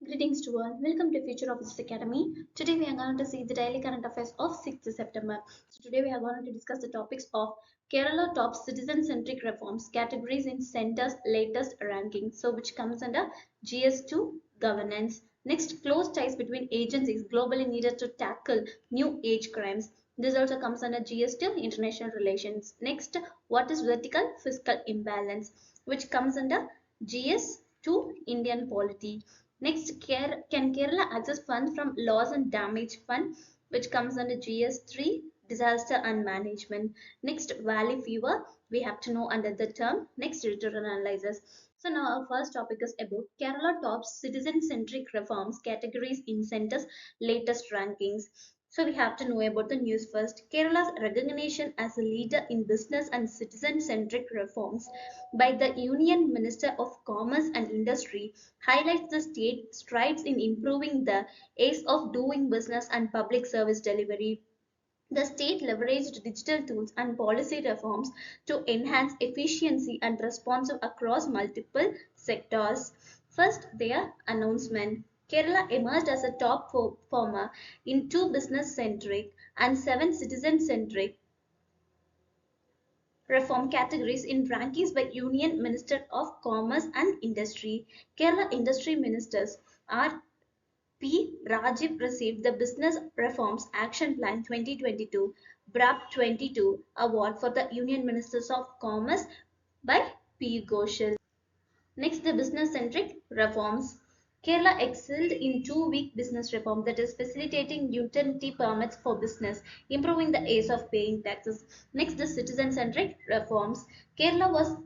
Greetings to all. Welcome to Future Officers Academy. Today we are going to see the daily current affairs of 6th September. So today we are going to discuss the topics of Kerala top citizen-centric reforms, categories in center's latest ranking. So which comes under GS2 governance. Next, close ties between agencies globally needed to tackle new age crimes. This also comes under GS2 international relations. Next, what is vertical fiscal imbalance, which comes under GS2 Indian polity. Next, can Kerala access funds from loss and damage fund, which comes under GS3 disaster and management. Next, valley fever, we have to know under the term. Next, return analysis. So now our first topic is about Kerala top citizen-centric reforms categories in centers latest rankings. So we have to know about the news first. Kerala's recognition as a leader in business and citizen-centric reforms by the Union Minister of Commerce and Industry highlights the state strides in improving the ease of doing business and public service delivery. The state leveraged digital tools and policy reforms to enhance efficiency and responsive across multiple sectors. First, their announcement. Kerala emerged as a top performer in two business centric and seven citizen centric reform categories in rankings by Union Minister of Commerce and Industry. Kerala Industry Ministers are P. Rajiv received the Business Reforms Action Plan 2022 BRAP 22 award for the Union Ministers of Commerce by P. Ghoshal. Next, the business-centric reforms. Kerala excelled in two-week business reform, that is facilitating utility permits for business, improving the ease of paying taxes. Next, the citizen-centric reforms. Kerala was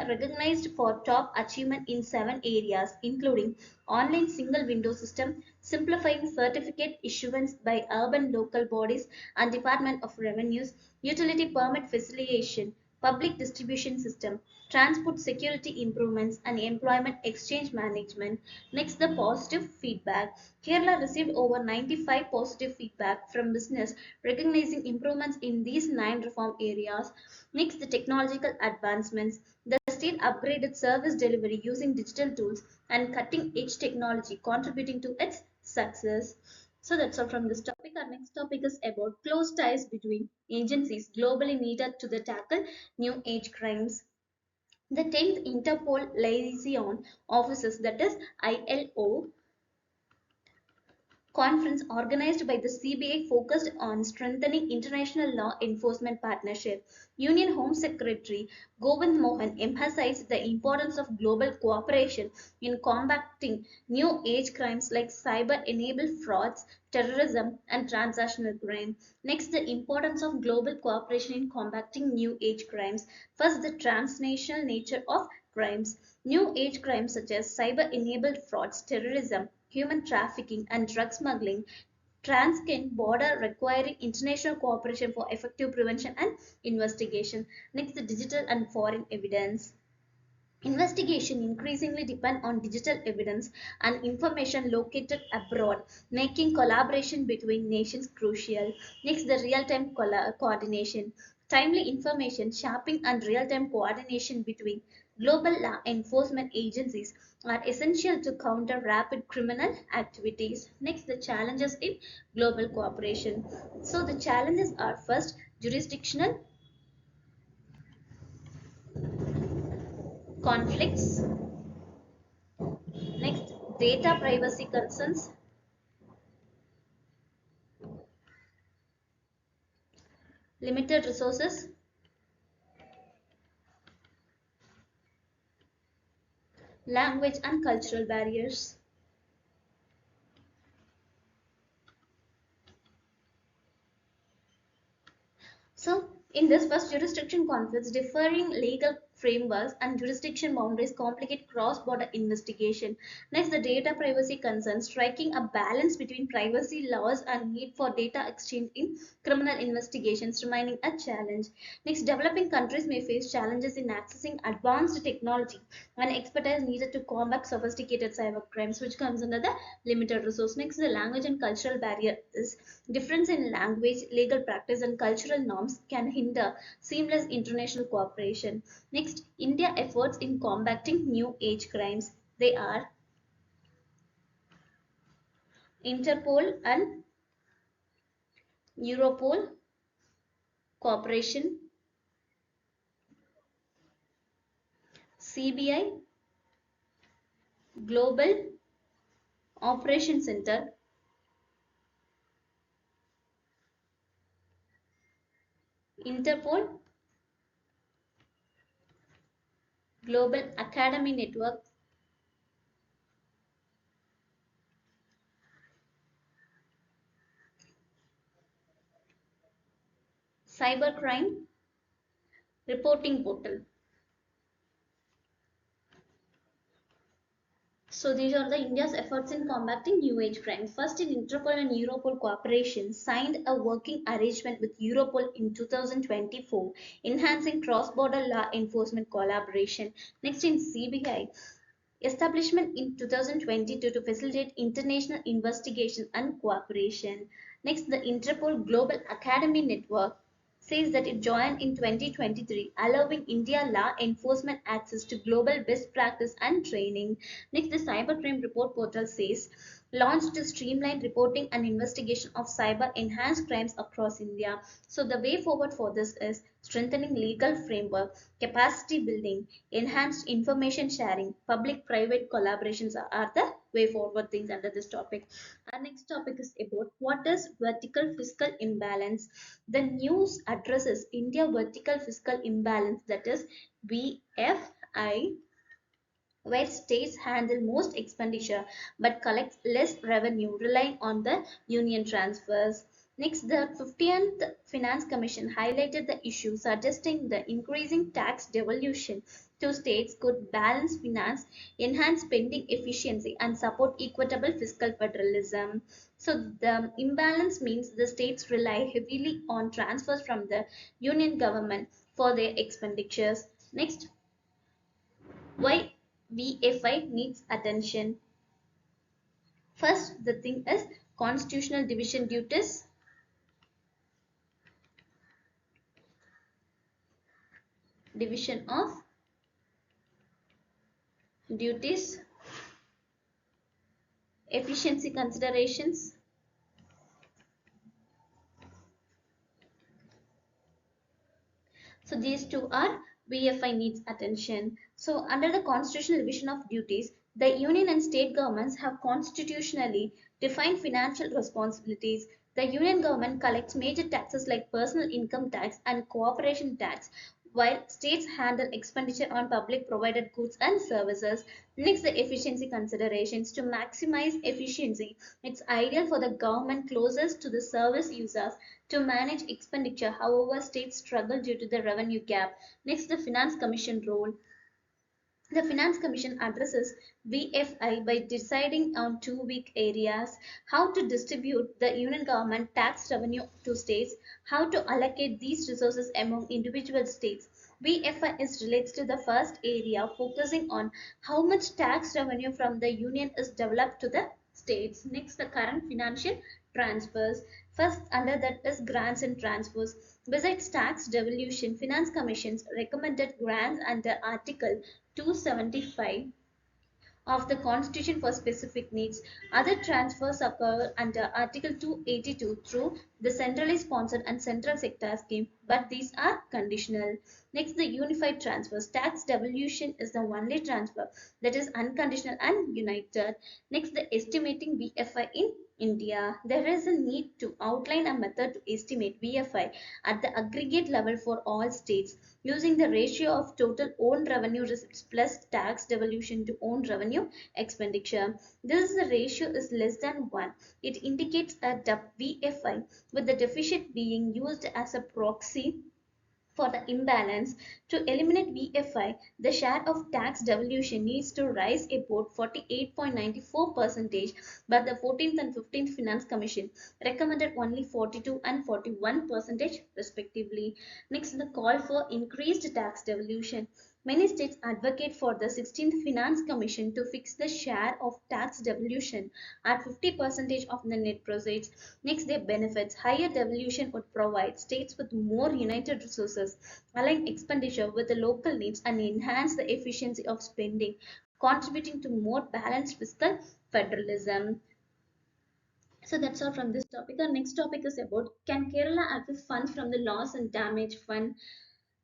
recognized for top achievement in seven areas, including online single window system, simplifying certificate issuance by urban local bodies and Department of Revenues, utility permit facilitation, public distribution system, transport security improvements, and employment exchange management. Next, the positive feedback. Kerala received over 95 positive feedback from business recognizing improvements in these nine reform areas. Next, the technological advancements. The state upgraded service delivery using digital tools and cutting edge technology, contributing to its success. So that's all from this topic. Our next topic is about close ties between agencies globally needed to the tackle new age crimes. The 10th Interpol Liaison Officers, that is ILO, conference organized by the CBI focused on strengthening international law enforcement partnership. Union Home Secretary Govind Mohan emphasized the importance of global cooperation in combating new age crimes like cyber-enabled frauds, terrorism, and transnational crime. Next, the importance of global cooperation in combating new age crimes. First, the transnational nature of crimes. New age crimes such as cyber-enabled frauds, terrorism, human trafficking, and drug smuggling transcend border requiring international cooperation for effective prevention and investigation. Next, the digital and foreign evidence. Investigation increasingly depend on digital evidence and information located abroad, making collaboration between nations crucial. Next, the real-time coordination. Timely information, sharing, and real-time coordination between global law enforcement agencies are essential to counter rapid criminal activities. Next, the challenges in global cooperation. So the challenges are first jurisdictional conflicts. Next, data privacy concerns, limited resources, language and cultural barriers. So, in this first jurisdiction conflicts, differing legal frameworks and jurisdiction boundaries complicate cross-border investigation. Next, the data privacy concerns, striking a balance between privacy laws and need for data exchange in criminal investigations remaining a challenge. Next, developing countries may face challenges in accessing advanced technology and expertise needed to combat sophisticated cyber crimes, which comes under the limited resource. Next, the language and cultural barrier is difference in language, legal practice, and cultural norms can hinder seamless international cooperation. Next, India efforts in combating new age crimes. They are Interpol and Europol cooperation, CBI, Global Operation Center, Interpol, Global Academy Network, Cybercrime Reporting Portal. So these are the India's efforts in combating new age crime. First, in Interpol and Europol cooperation signed a working arrangement with Europol in 2024, enhancing cross-border law enforcement collaboration. Next, in CBI, establishment in 2022 to facilitate international investigation and cooperation. Next, the Interpol Global Academy Network says that it joined in 2023, allowing India law enforcement access to global best practice and training. Next, the Cybercrime Report Portal says launched to streamline reporting and investigation of cyber enhanced crimes across India. So the way forward for this is strengthening legal framework, capacity building, enhanced information sharing, public-private collaborations are the way forward things under this topic. Our next topic is about what is vertical fiscal imbalance. The news addresses India vertical fiscal imbalance, that is VFI, where states handle most expenditure but collect less revenue, relying on the union transfers. Next, the 50th Finance Commission highlighted the issue, suggesting the increasing tax devolution to states could balance finance, enhance spending efficiency, and support equitable fiscal federalism. So, the imbalance means the states rely heavily on transfers from the union government for their expenditures. Next, why VFI needs attention. First, the thing is constitutional division duties, division of duties, efficiency considerations. So these two are VFI needs attention. So under the constitutional division of duties, the union and state governments have constitutionally defined financial responsibilities. The union government collects major taxes like personal income tax and corporation tax, while states handle expenditure on public provided goods and services. Next, the efficiency considerations. To maximize efficiency, it's ideal for the government closest to the service users to manage expenditure. However, states struggle due to the revenue gap. Next, the Finance Commission role. The Finance Commission addresses VFI by deciding on two weak areas: how to distribute the union government tax revenue to states, how to allocate these resources among individual states. VFI is related to the first area, focusing on how much tax revenue from the union is developed to the states. Next, the current financial transfers. First, under that is grants and transfers. Besides tax devolution, Finance Commissions recommended grants under Article 275 of the Constitution for specific needs. Other transfers occur under Article 282 through the centrally sponsored and central sector scheme, but these are conditional. Next, the unified transfers. Tax devolution is the only transfer that is unconditional and united. Next, the estimating VFI in India. There is a need to outline a method to estimate VFI at the aggregate level for all states using the ratio of total own revenue receipts plus tax devolution to own revenue expenditure. This ratio is less than 1. It indicates a VFI, with the deficit being used as a proxy for the imbalance. To eliminate VFI, the share of tax devolution needs to rise about 48.94%, but the 14th and 15th Finance Commission recommended only 42 and 41% respectively. Next, the call for increased tax devolution. Many states advocate for the 16th Finance Commission to fix the share of tax devolution at 50% of the net proceeds. Next, their benefits. Higher devolution would provide states with more united resources, align expenditure with the local needs, and enhance the efficiency of spending, contributing to more balanced fiscal federalism. So that's all from this topic. Our next topic is about, can Kerala access funds from the loss and damage fund?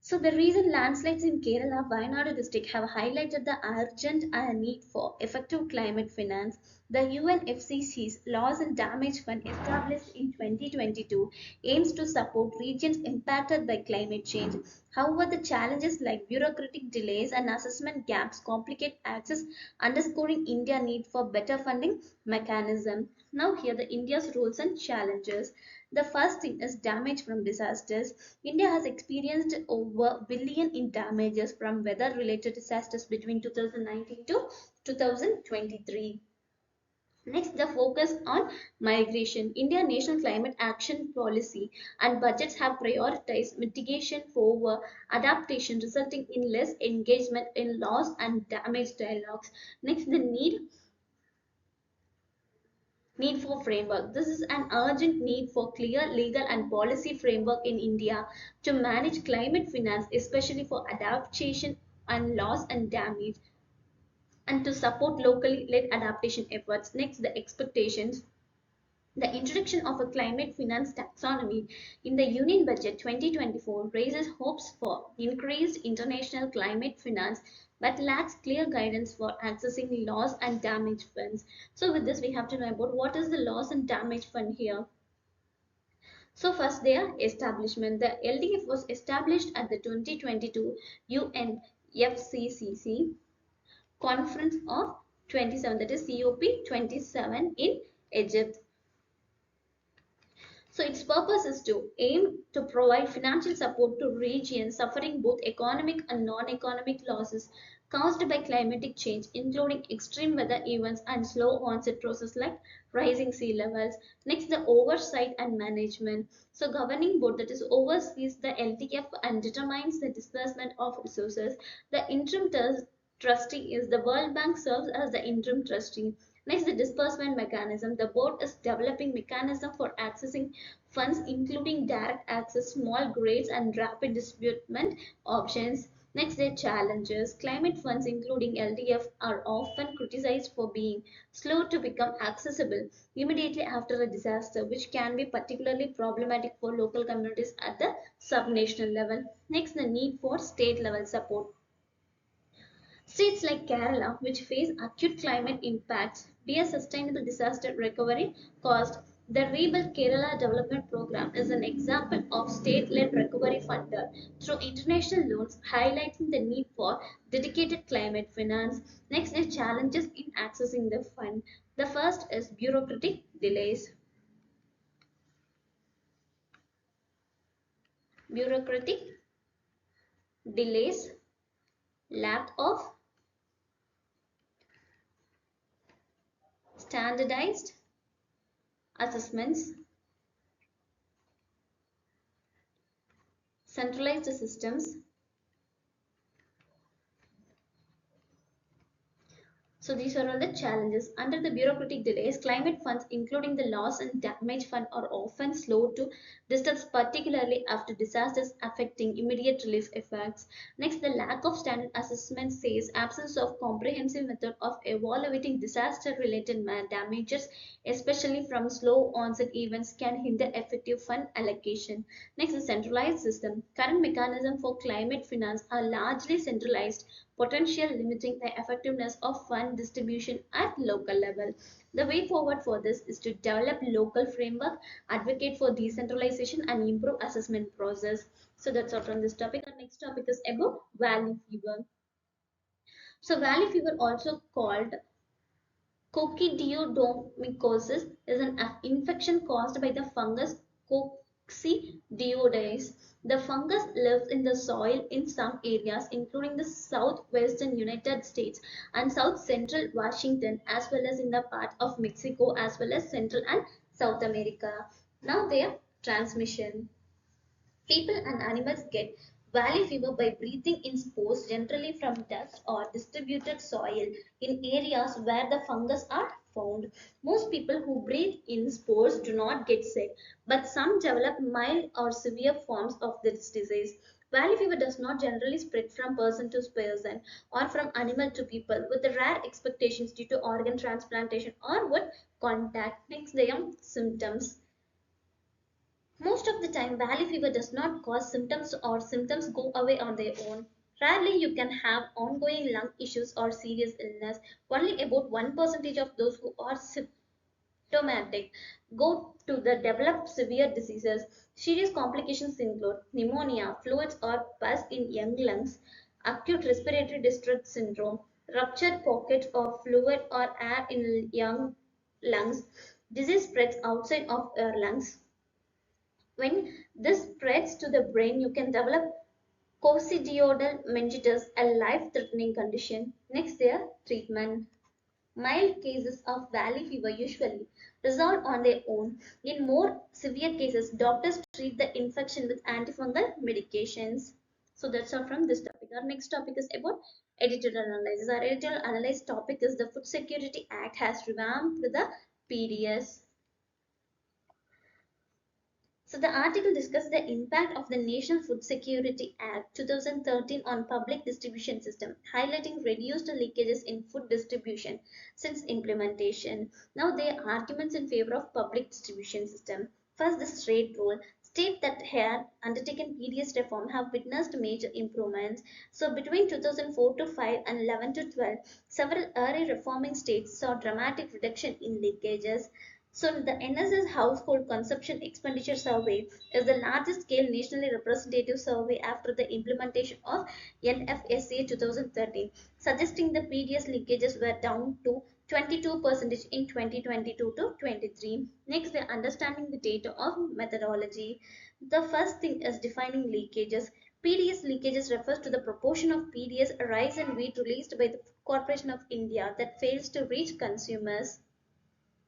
So the recent landslides in Kerala, Wayanad district have highlighted the urgent need for effective climate finance. The UNFCCC's Loss and Damage Fund, established in 2022, aims to support regions impacted by climate change. However, the challenges like bureaucratic delays and assessment gaps complicate access, underscoring India's need for better funding mechanism. Now here the India's roles and challenges. The first thing is damage from disasters. India has experienced over billion in damages from weather related disasters between 2019 to 2023. Next, the focus on migration. India National Climate Action Policy and budgets have prioritized mitigation over adaptation, resulting in less engagement in loss and damage dialogues. Next, the need for framework. This is an urgent need for clear legal and policy framework in India to manage climate finance, especially for adaptation and loss and damage, and to support locally led adaptation efforts. Next, the expectations. The introduction of a climate finance taxonomy in the Union Budget 2024 raises hopes for increased international climate finance but lacks clear guidance for accessing loss and damage funds. So, with this, we have to know about what is the loss and damage fund here. So, first, their establishment. The LDF was established at the 2022 UNFCCC Conference of 27, that is COP27 in Egypt. So its purpose is to aim to provide financial support to regions suffering both economic and non-economic losses caused by climatic change, including extreme weather events and slow onset processes like rising sea levels. Next, the oversight and management. So governing board, that is oversees the LTF and determines the disbursement of resources. The interim trustee is the World Bank serves as the interim trustee. Next, the disbursement mechanism. The board is developing mechanism for accessing funds, including direct access, small grades, and rapid disbursement options. Next, their challenges. Climate funds, including LDF, are often criticized for being slow to become accessible immediately after a disaster, which can be particularly problematic for local communities at the subnational level. Next, the need for state level support. States like Kerala, which face acute climate impacts, bear sustainable disaster recovery cost. The Rebuild Kerala Development Program is an example of state-led recovery funder through international loans, highlighting the need for dedicated climate finance. Next is challenges in accessing the fund. The first is bureaucratic delays. Bureaucratic delays, lack of standardized assessments, centralized systems. So these are all the challenges. Under the bureaucratic delays, climate funds, including the loss and damage fund, are often slow to disperse, particularly after disasters affecting immediate relief effects. Next, the lack of standard assessment says absence of comprehensive method of evaluating disaster-related damages, especially from slow onset events, can hinder effective fund allocation. Next, the centralized system. Current mechanisms for climate finance are largely centralized, potential limiting the effectiveness of fund distribution at local level. The way forward for this is to develop local framework, advocate for decentralization, and improve assessment process. So that's all from this topic. Our next topic is about valley fever. So valley fever, also called coccidioidomycosis, is an infection caused by the fungus coccidioides. The fungus lives in the soil in some areas, including the southwestern United States and south central Washington, as well as in the part of Mexico, as well as Central and South America. Now, their transmission. People and animals get valley fever by breathing in spores, generally from dust or distributed soil in areas where the fungus are found. Most people who breathe in spores do not get sick, but some develop mild or severe forms of this disease. Valley fever does not generally spread from person to person or from animal to people, with the rare expectations due to organ transplantation or with contact. Next, they are symptoms. Most of the time, valley fever does not cause symptoms or symptoms go away on their own. Rarely you can have ongoing lung issues or serious illness. Only about 1% of those who are symptomatic go to the develop severe diseases. Serious complications include pneumonia, fluids or pus in young lungs, acute respiratory distress syndrome, ruptured pockets of fluid or air in young lungs, disease spreads outside of your lungs. When this spreads to the brain, you can develop coccidioidal meningitis, a life-threatening condition. Next, their treatment. Mild cases of valley fever usually resolve on their own. In more severe cases, doctors treat the infection with antifungal medications. So that's all from this topic. Our next topic is about editorial analysis. Our editorial analysis topic is the Food Security Act has revamped the PDS. So the article discussed the impact of the National Food Security Act 2013 on public distribution system, highlighting reduced leakages in food distribution since implementation. Now there are arguments in favor of public distribution system. First, the state rule. States that had undertaken PDS reform have witnessed major improvements. So between 2004 to 5 and 11 to 12, several early reforming states saw dramatic reduction in leakages. So the NSS Household Consumption Expenditure Survey is the largest scale nationally representative survey after the implementation of NFSA 2013, suggesting the previous leakages were down to 22% in 2022 to 23. Next, we're understanding the data of methodology. The first thing is defining leakages. PDS leakages refers to the proportion of PDS rice and wheat released by the Corporation of India that fails to reach consumers.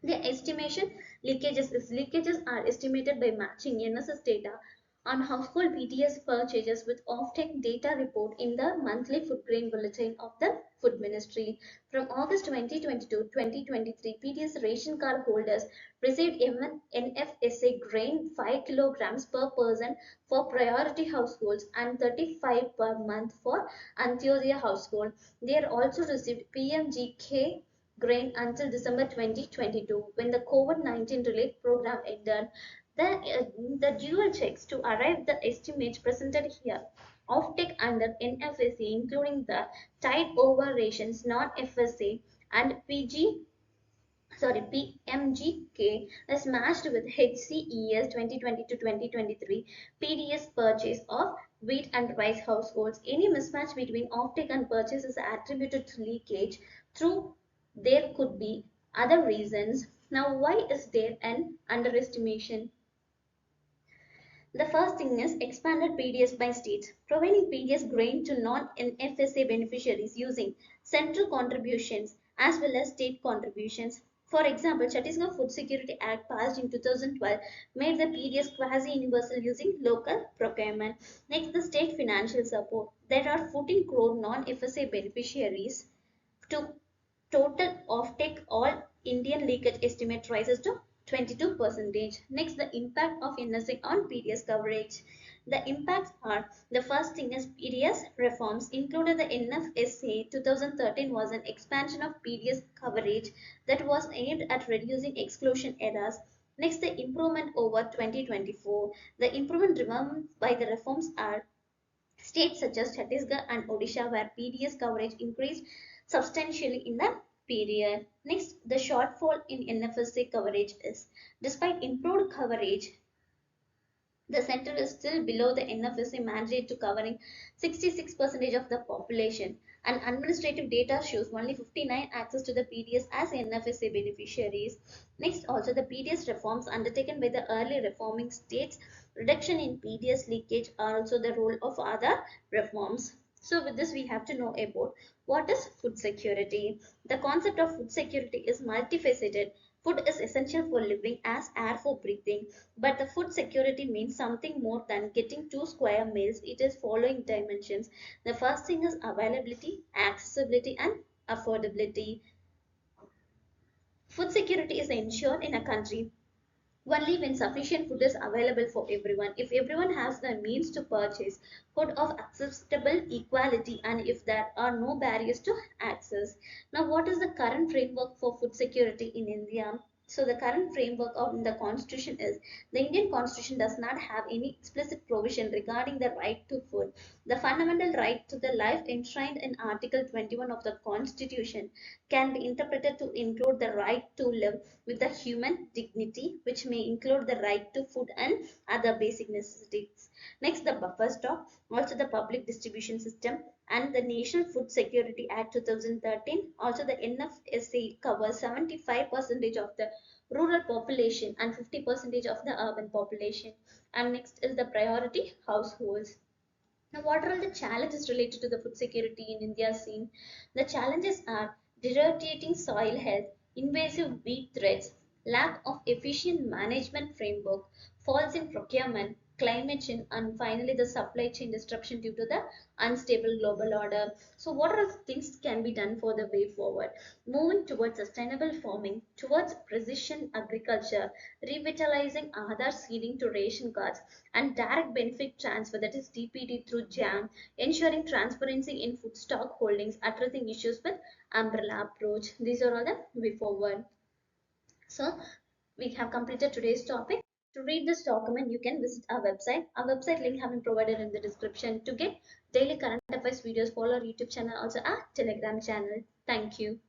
The estimation leakages are estimated by matching NSS data on household BTS purchases with offtake data report in the monthly food grain bulletin of the Food Ministry. From August 2022 to 2023, PTS ration card holders received NFSA grain 5 kilograms per person for priority households and 35 per month for Antyodaya household. They are also received PMGK grain until December 2022 when the COVID-19 relief program ended. The dual checks to arrive the estimates presented here. Offtake under NFSA, including the tide over rations, non-FSA, and PMGK is matched with HCES 2020 to 2023 PDS purchase of wheat and rice households. Any mismatch between offtake and purchase is attributed to leakage through there could be other reasons. Now, why is there an underestimation? The first thing is expanded PDS by states, providing PDS grain to non-FSA beneficiaries using central contributions as well as state contributions. For example, Chhattisgarh Food Security Act passed in 2012 made the PDS quasi-universal using local procurement. Next, the state financial support. There are 14 crore non-FSA beneficiaries to total offtake all Indian leakage estimate rises to 22%. Next, the impact of NSA on PDS coverage. The impacts are the first thing is PDS reforms included the NFSA 2013 was an expansion of PDS coverage that was aimed at reducing exclusion errors. Next, the improvement over 2024. The improvement driven by the reforms are states such as Chhattisgarh and Odisha, where PDS coverage increased substantially in the period. Next, the shortfall in NFSA coverage is despite improved coverage, the center is still below the NFSA mandate to covering 66% of the population, and administrative data shows only 59 access to the PDS as NFSA beneficiaries. Next, also the PDS reforms undertaken by the early reforming states, reduction in PDS leakage are also the role of other reforms. So with this, we have to know about what is food security. The concept of food security is multifaceted. Food is essential for living as air for breathing. But the food security means something more than getting two square meals. It is following dimensions. The first thing is availability, accessibility, and affordability. Food security is ensured in a country only when sufficient food is available for everyone. If everyone has the means to purchase food of acceptable equality and if there are no barriers to access. Now, what is the current framework for food security in India? So the current framework of the constitution is the Indian constitution does not have any explicit provision regarding the right to food. The fundamental right to the life enshrined in Article 21 of the Constitution can be interpreted to include the right to live with the human dignity, which may include the right to food and other basic necessities. Next, the buffer stock, also the public distribution system, and the National Food Security Act 2013. Also, the NFSA covers 75% of the rural population and 50% of the urban population. And next is the priority households. Now, what are all the challenges related to the food security in India scene? The challenges are deteriorating soil health, invasive weed threats, lack of efficient management framework, falls in procurement, climate change, and finally the supply chain disruption due to the unstable global order. So, what are the things can be done for the way forward? Moving towards sustainable farming, towards precision agriculture, revitalizing Aadhaar seeding to ration cards, and direct benefit transfer, that is DPD through JAM, ensuring transparency in food stock holdings, addressing issues with umbrella approach. These are all the way forward. So we have completed today's topic. To read this document, you can visit our website. Our website link have been provided in the description. To get daily current affairs videos, follow our YouTube channel, also our Telegram channel. Thank you.